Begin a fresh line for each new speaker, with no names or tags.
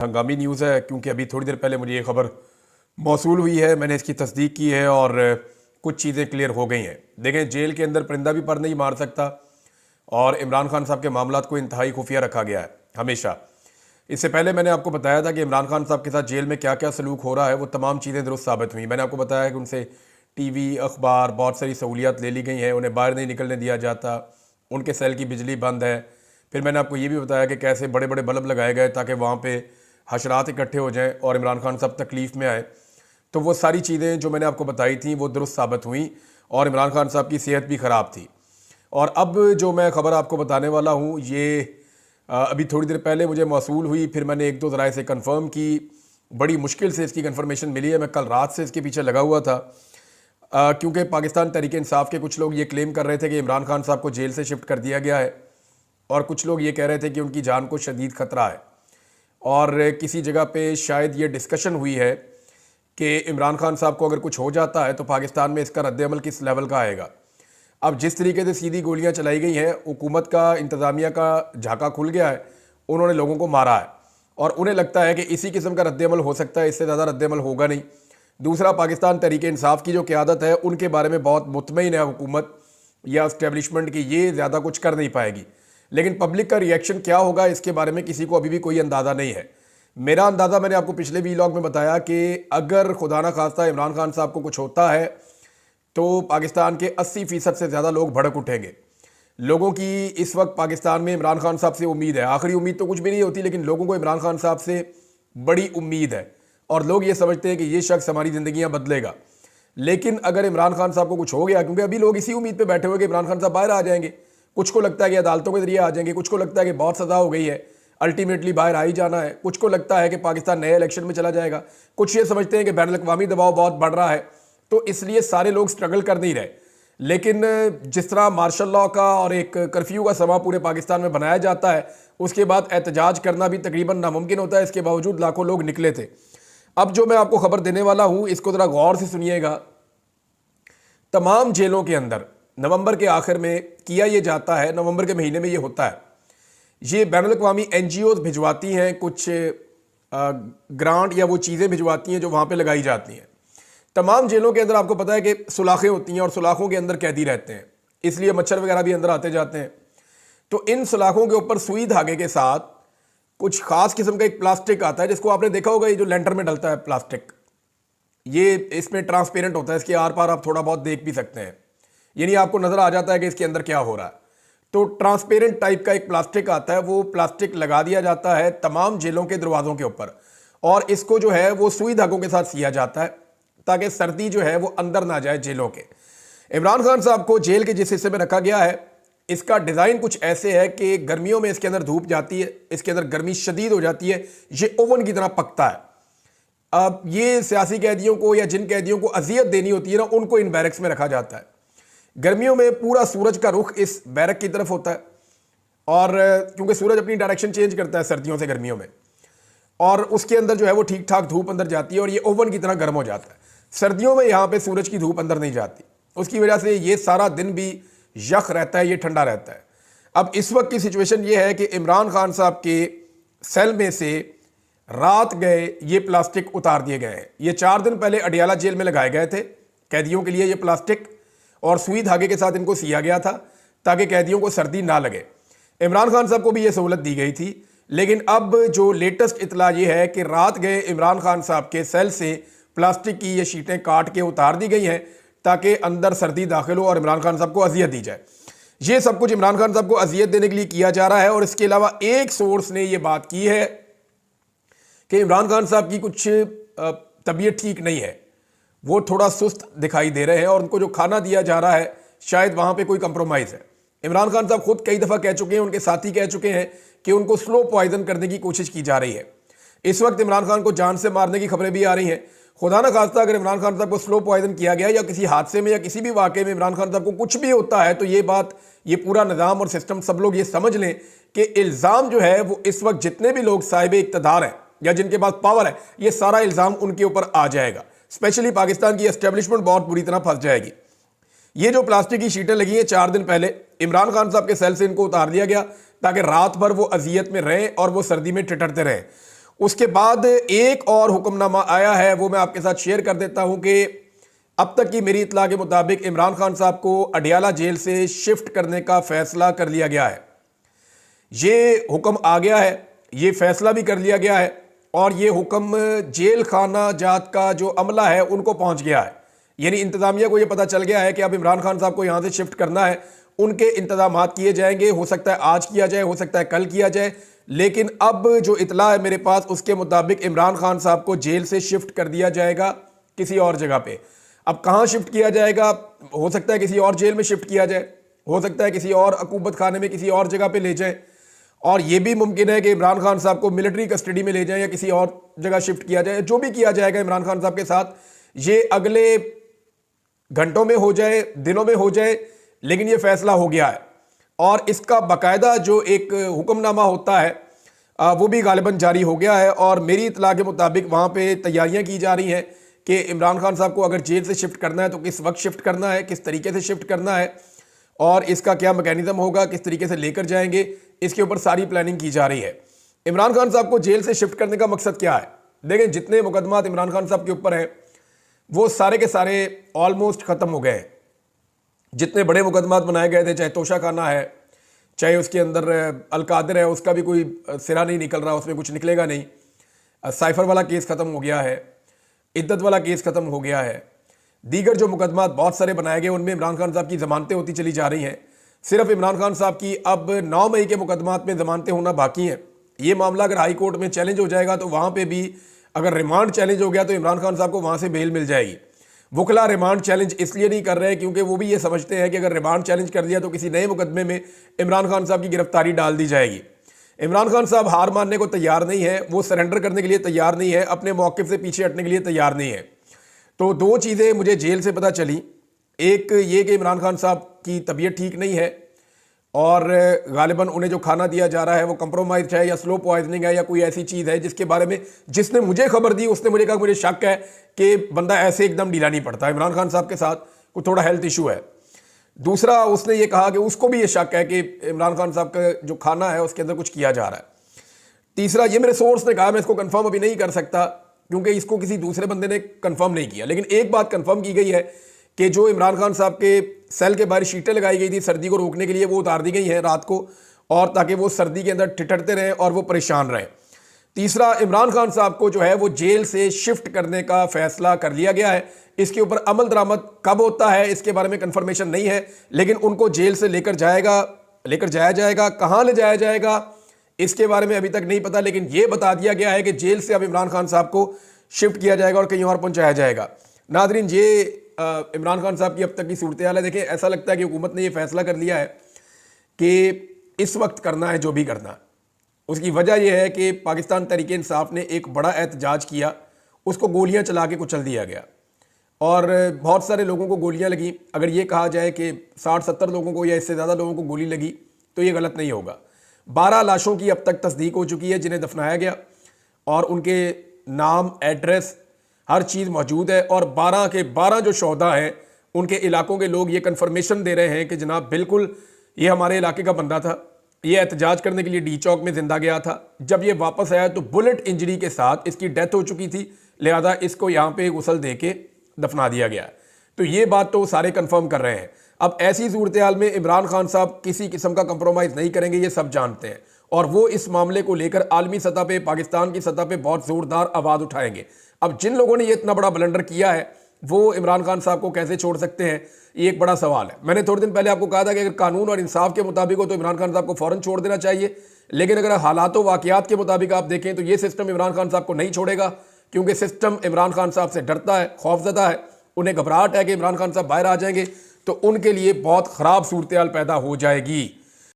हंगामी न्यूज़ है क्योंकि अभी थोड़ी देर पहले मुझे ये खबर मौसूल हुई है। मैंने इसकी तस्दीक की है और कुछ चीज़ें क्लियर हो गई हैं। देखें, जेल के अंदर परिंदा भी पर नहीं मार सकता और इमरान खान साहब के मामलात को इंतहाई खुफिया रखा गया है हमेशा। इससे पहले मैंने आपको बताया था कि इमरान खान साहब के साथ जेल में क्या क्या सलूक हो रहा है, वो तमाम चीज़ें दुरुस्त साबित हुई। मैंने आपको बताया कि उनसे टीवी, अखबार, बहुत सारी सहूलियात ले ली गई हैं, उन्हें बाहर नहीं निकलने दिया जाता, उनके सेल की बिजली बंद है। फिर मैंने आपको ये भी बताया कि कैसे बड़े बड़े बल्ब लगाए गए ताकि वहाँ पे हशरात इकट्ठे हो जाएं और इमरान खान साहब तकलीफ़ में आए। तो वो सारी चीज़ें जो मैंने आपको बताई थी वो दुरुस्त साबित हुई और इमरान खान साहब की सेहत भी ख़राब थी। और अब जो मैं ख़बर आपको बताने वाला हूँ ये अभी थोड़ी देर पहले मुझे मौसूल हुई, फिर मैंने एक दो ज़राए से कंफर्म की। बड़ी मुश्किल से इसकी कंफर्मेशन मिली है, मैं कल रात से इसके पीछे लगा हुआ था क्योंकि पाकिस्तान तहरीक इंसाफ के कुछ लोग ये क्लेम कर रहे थे कि इमरान खान साहब को जेल से शिफ्ट कर दिया गया है और कुछ लोग ये कह रहे थे कि उनकी जान को शदीद ख़तरा है। और किसी जगह पे शायद ये डिस्कशन हुई है कि इमरान खान साहब को अगर कुछ हो जाता है तो पाकिस्तान में इसका रद्द अमल किस लेवल का आएगा। अब जिस तरीके से सीधी गोलियां चलाई गई हैं, हुकूमत का, इंतज़ामिया का झाका खुल गया है, उन्होंने लोगों को मारा है और उन्हें लगता है कि इसी किस्म का रद्द अमल हो सकता है, इससे ज़्यादा रद्द अमल होगा नहीं। दूसरा, पाकिस्तान तहरीक इंसाफ की जो क़यादत है उनके बारे में बहुत मुतमईन है हुकूमत या इस्टेब्लिशमेंट की, ये ज़्यादा कुछ कर नहीं पाएगी। लेकिन पब्लिक का रिएक्शन क्या होगा इसके बारे में किसी को अभी भी कोई अंदाज़ा नहीं है। मेरा अंदाज़ा मैंने आपको पिछले वीलॉग में बताया कि अगर खुदा ना खास्ता इमरान खान साहब को कुछ होता है तो पाकिस्तान के 80% से ज़्यादा लोग भड़क उठेंगे। लोगों की इस वक्त पाकिस्तान में इमरान खान साहब से उम्मीद है। आखिरी उम्मीद तो कुछ भी नहीं होती, लेकिन लोगों को इमरान खान साहब से बड़ी उम्मीद है और लोग ये समझते हैं कि ये शख्स हमारी ज़िंदगियाँ बदलेगा। लेकिन अगर इमरान खान साहब को कुछ हो गया, क्योंकि अभी लोग इसी उम्मीद पर बैठे हुए कि इमरान खान साहब बाहर आ जाएंगे, कुछ को लगता है कि अदालतों के जरिए आ जाएंगे, कुछ को लगता है कि बहुत सज़ा हो गई है, अल्टीमेटली बाहर आ ही जाना है, कुछ को लगता है कि पाकिस्तान नए इलेक्शन में चला जाएगा, कुछ ये समझते हैं कि बैन अल-अक़वामी दबाव बहुत बढ़ रहा है, तो इसलिए सारे लोग स्ट्रगल कर नहीं रहे। लेकिन जिस तरह मार्शल लॉ का और एक कर्फ्यू का समा पूरे पाकिस्तान में बनाया जाता है, उसके बाद एहतजाज करना भी तकरीबन नामुमकिन होता है। इसके बावजूद लाखों लोग निकले थे। अब जो मैं आपको खबर देने वाला हूँ इसको ज़रा गौर से सुनिएगा। तमाम जेलों के अंदर नवंबर के आखिर में किया ये जाता है, नवंबर के महीने में ये होता है, ये बैनुल अक़वामी NGOs भिजवाती हैं कुछ ग्रांट या वो चीज़ें भिजवाती हैं जो वहाँ पे लगाई जाती हैं। तमाम जेलों के अंदर आपको पता है कि सुलाखें होती हैं और सुलाखों के अंदर कैदी रहते हैं, इसलिए मच्छर वगैरह भी अंदर आते जाते हैं। तो इन सुलाखों के ऊपर सुई धागे के साथ कुछ ख़ास किस्म का एक प्लास्टिक आता है जिसको आपने देखा होगा, ये जो लेंटर में डलता है प्लास्टिक, ये इसमें ट्रांसपेरेंट होता है, इसके आर पार आप थोड़ा बहुत देख भी सकते हैं, यानी आपको नज़र आ जाता है कि इसके अंदर क्या हो रहा है। तो ट्रांसपेरेंट टाइप का एक प्लास्टिक आता है, वो प्लास्टिक लगा दिया जाता है तमाम जेलों के दरवाज़ों के ऊपर और इसको जो है वो सुई धागों के साथ सिया जाता है ताकि सर्दी जो है वो अंदर ना जाए जेलों के। इमरान खान साहब को जेल के जिस हिस्से में रखा गया है, इसका डिज़ाइन कुछ ऐसे है कि गर्मियों में इसके अंदर धूप जाती है, इसके अंदर गर्मी शदीद हो जाती है, ये ओवन की तरह पकता है। अब ये सियासी कैदियों को या जिन कैदियों को अजियत देनी होती है ना, उनको इन बैरक्स में रखा जाता है। गर्मियों में पूरा सूरज का रुख इस बैरक की तरफ होता है और क्योंकि सूरज अपनी डायरेक्शन चेंज करता है सर्दियों से गर्मियों में, और उसके अंदर जो है वो ठीक ठाक धूप अंदर जाती है और ये ओवन की तरह गर्म हो जाता है। सर्दियों में यहाँ पे सूरज की धूप अंदर नहीं जाती, उसकी वजह से ये सारा दिन भी यख रहता है, ये ठंडा रहता है। अब इस वक्त की सिचुएशन ये है कि इमरान खान साहब के सेल में से रात गए ये प्लास्टिक उतार दिए गए हैं। ये 4 दिन पहले अडियाला जेल में लगाए गए थे कैदियों के लिए ये प्लास्टिक, और सुई धागे के साथ इनको सिया गया था ताकि कैदियों को सर्दी ना लगे। इमरान खान साहब को भी ये सहूलत दी गई थी, लेकिन अब जो लेटेस्ट इतला ये है कि रात गए इमरान खान साहब के सेल से प्लास्टिक की ये शीटें काट के उतार दी गई हैं ताकि अंदर सर्दी दाखिल हो और इमरान खान साहब को अजियत दी जाए। ये सब कुछ इमरान खान साहब को अजियत देने के लिए किया जा रहा है। और इसके अलावा एक सोर्स ने यह बात की है कि इमरान खान साहब की कुछ तबीयत ठीक नहीं है, वो थोड़ा सुस्त दिखाई दे रहे हैं और उनको जो खाना दिया जा रहा है शायद वहाँ पे कोई कंप्रोमाइज़ है। इमरान खान साहब खुद कई दफ़ा कह चुके हैं, उनके साथी कह चुके हैं कि उनको स्लो पॉइजन करने की कोशिश की जा रही है। इस वक्त इमरान खान को जान से मारने की खबरें भी आ रही हैं। खुदा ना खास्ता अगर इमरान खान साहब को स्लो पॉइजन किया गया या किसी हादसे में या किसी भी वाक़े में इमरान खान साहब को कुछ भी होता है, तो ये बात, ये पूरा निज़ाम और सिस्टम, सब लोग ये समझ लें कि इल्ज़ाम जो है वो इस वक्त जितने भी लोग साहिब इक़्तिदार हैं या जिनके पास पावर है, ये सारा इल्ज़ाम उनके ऊपर आ जाएगा। स्पेशली पाकिस्तान की एस्टेब्लिशमेंट बहुत बुरी तरह फंस जाएगी। ये जो प्लास्टिक की शीटें लगी हैं 4 दिन पहले, इमरान खान साहब के सेल से इनको उतार दिया गया ताकि रात भर वो अजियत में रहें और वो सर्दी में ठिठरते रहें। उसके बाद एक और हुक्मनामा आया है, वो मैं आपके साथ शेयर कर देता हूं कि अब तक की मेरी इत्तला के मुताबिक इमरान खान साहब को अडियाला जेल से शिफ्ट करने का फैसला कर लिया गया है। ये हुक्म आ गया है, ये फैसला भी कर लिया गया है और ये हुक्म जेल खाना जात का जो अमला है उनको पहुंच गया है। यानी इंतजामिया को ये पता चल गया है कि अब इमरान खान साहब को यहाँ से शिफ्ट करना है, उनके इंतजाम किए जाएंगे। हो सकता है आज किया जाए, हो सकता है कल किया जाए, लेकिन अब जो इतला है मेरे पास उसके मुताबिक इमरान खान साहब को जेल से शिफ्ट कर दिया जाएगा किसी और जगह पे। अब कहाँ शिफ्ट किया जाएगा? हो सकता है किसी और जेल में शिफ्ट किया जाए, हो सकता है किसी और अकूबत खाने में किसी और जगह पे ले जाएं, और यह भी मुमकिन है कि इमरान खान साहब को मिलिट्री कस्टडी में ले जाएं या किसी और जगह शिफ्ट किया जाए। जो भी किया जाएगा इमरान खान साहब के साथ, ये अगले घंटों में हो जाए, दिनों में हो जाए, लेकिन ये फैसला हो गया है। और इसका बाकायदा जो एक हुक्मनामा होता है वो भी गालिबन जारी हो गया है। और मेरी इतला के मुताबिक वहाँ पे तैयारियां की जा रही हैं कि इमरान खान साहब को अगर जेल से शिफ्ट करना है तो किस वक्त शिफ्ट करना है, किस तरीके से शिफ्ट करना है और इसका क्या मैकेनिज्म होगा, किस तरीके से लेकर जाएंगे, इसके ऊपर सारी प्लानिंग की जा रही है। इमरान खान साहब को जेल से शिफ्ट करने का मकसद क्या है? देखें, जितने मुकदमात इमरान खान साहब के ऊपर हैं वो सारे के सारे ऑलमोस्ट ख़त्म हो गए हैं। जितने बड़े मुकदमात बनाए गए थे, चाहे तोशा खाना है, चाहे उसके अंदर अलकादिर है, उसका भी कोई सिरा नहीं निकल रहा, उसमें कुछ निकलेगा नहीं। साइफर वाला केस ख़त्म हो गया है, इद्दत वाला केस ख़त्म हो गया है, दीगर जो मुकदमात बहुत सारे बनाए गए उनमें इमरान खान साहब की ज़मानतें होती चली जा रही हैं। सिर्फ इमरान खान साहब की अब 9 मई के मुकदमात में ज़मानतें होना बाकी हैं। ये मामला अगर हाई कोर्ट में चैलेंज हो जाएगा तो वहाँ पे भी अगर रिमांड चैलेंज हो गया तो इमरान खान साहब को वहाँ से बेल मिल जाएगी। वकला रिमांड चैलेंज इसलिए नहीं कर रहे क्योंकि वो भी ये समझते हैं कि अगर रिमांड चैलेंज कर दिया तो किसी नए मुकदमे में इमरान खान साहब की गिरफ्तारी डाल दी जाएगी। इमरान खान साहब हार मानने को तैयार नहीं है, वो सरेंडर करने के लिए तैयार नहीं है, अपने मौक़िफ़ से पीछे हटने के लिए तैयार नहीं है। तो 2 चीज़ें मुझे जेल से पता चली, एक ये कि इमरान खान साहब की तबीयत ठीक नहीं है और गालिबन उन्हें जो खाना दिया जा रहा है वो कंप्रोमाइज है या स्लो पॉइजनिंग है या कोई ऐसी चीज़ है जिसके बारे में जिसने मुझे खबर दी उसने मुझे कहा मुझे शक है कि बंदा ऐसे एकदम ढीला नहीं पड़ता, इमरान खान साहब के साथ कोई थोड़ा हेल्थ इशू है। दूसरा, उसने ये कहा कि उसको भी ये शक है कि इमरान खान साहब का जो खाना है उसके अंदर कुछ किया जा रहा है। तीसरा, ये मेरे सोर्स ने कहा, मैं इसको कंफर्म अभी नहीं कर सकता क्योंकि इसको किसी दूसरे बंदे ने कंफर्म नहीं किया, लेकिन एक बात कंफर्म की गई है कि जो इमरान खान साहब के सेल के बाहर शीटें लगाई गई थी सर्दी को रोकने के लिए, वो उतार दी गई हैं रात को, और ताकि वो सर्दी के अंदर ठिठरते रहें और वो परेशान रहें। तीसरा, इमरान खान साहब को जो है वो जेल से शिफ्ट करने का फैसला कर लिया गया है। इसके ऊपर अमल दरामद कब होता है इसके बारे में कंफर्मेशन नहीं है, लेकिन उनको जेल से लेकर जाया जाएगा। कहाँ ले जाया जाएगा इसके बारे में अभी तक नहीं पता, लेकिन ये बता दिया गया है कि जेल से अब इमरान खान साहब को शिफ्ट किया जाएगा और कहीं और पहुंचाया जाएगा। नादरीन, ये इमरान खान साहब की अब तक की सूरत हाल है। देखें, ऐसा लगता है कि हुकूमत ने यह फैसला कर लिया है कि इस वक्त करना है जो भी करना है। उसकी वजह यह है कि पाकिस्तान तहरीक इंसाफ ने एक बड़ा एहतजाज किया, उसको गोलियां चला के कुचल दिया गया और बहुत सारे लोगों को गोलियां लगी। अगर ये कहा जाए कि 60-70 लोगों को या इससे ज़्यादा लोगों को गोली लगी तो ये गलत नहीं होगा। 12 लाशों की अब तक तस्दीक हो चुकी है जिन्हें दफनाया गया और उनके नाम, एड्रेस, हर चीज़ मौजूद है। और 12 के 12 जो शोहदा हैं उनके इलाकों के लोग ये कन्फर्मेशन दे रहे हैं कि जनाब बिल्कुल ये हमारे इलाके का बंदा था, ये एहतजाज करने के लिए डी चौक में जिंदा गया था। जब ये वापस आया तो बुलेट इंजरी के साथ इसकी डेथ हो चुकी थी, लिहाजा इसको यहाँ पे गुसल दे के दफना दिया गया। तो ये बात तो सारे कंफर्म कर रहे हैं। अब ऐसी सूरत हाल में इमरान खान साहब किसी किस्म का कंप्रोमाइज़ नहीं करेंगे, ये सब जानते हैं, और वो इस मामले को लेकर आलमी सतह पे, पाकिस्तान की सतह पे बहुत ज़ोरदार आवाज़ उठाएंगे। अब जिन लोगों ने ये इतना बड़ा ब्लंडर किया है वो इमरान खान साहब को कैसे छोड़ सकते हैं, ये एक बड़ा सवाल है। मैंने थोड़े दिन पहले आपको कहा था कि अगर कानून और इंसाफ के मुताबिक हो तो इमरान खान साहब को फ़ौरन छोड़ देना चाहिए, लेकिन अगर हालात व वाक़यात के मुताबिक आप देखें तो ये सिस्टम इमरान खान साहब को नहीं छोड़ेगा, क्योंकि सिस्टम इमरान खान साहब से डरता है, खौफजदा है, उन्हें घबराहट है कि इमरान खान साहब बाहर आ जाएंगे तो उनके लिए बहुत ख़राब सूरत हाल पैदा हो जाएगी।